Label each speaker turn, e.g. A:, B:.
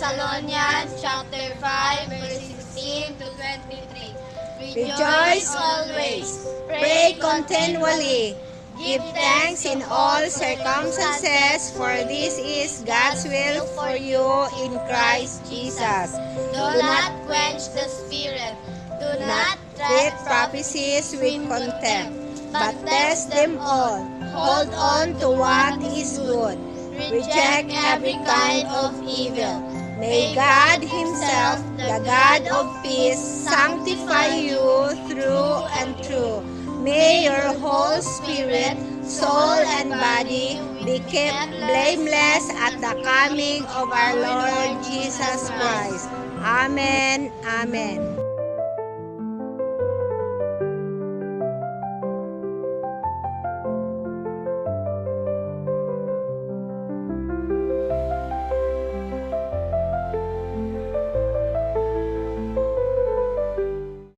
A: Thessalonians chapter 5, verse 16 to 23.
B: Rejoice always, pray continually, give thanks in all circumstances, for this is God's will for you in Christ Jesus.
A: Do not quench the spirit. Do not
B: Treat prophecies with contempt, but test them all. Hold on to what is good. Reject every kind of evil. May God Himself, the God of peace, sanctify you through and through. May your whole spirit, soul, and body be kept blameless at the coming of our Lord Jesus Christ. Amen. Amen.